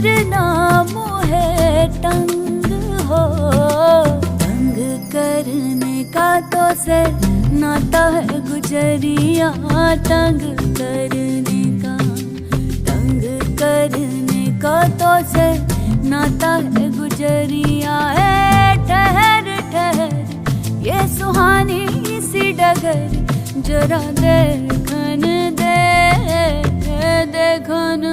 दूर ना मोहे तंग हो। तंग करने का तो से नाता है गुजरिया, तंग करने का तो से नाता है गुजरिया। है ठहर ठहर ये सुहानी सी डगर, जरा देखन दे देखन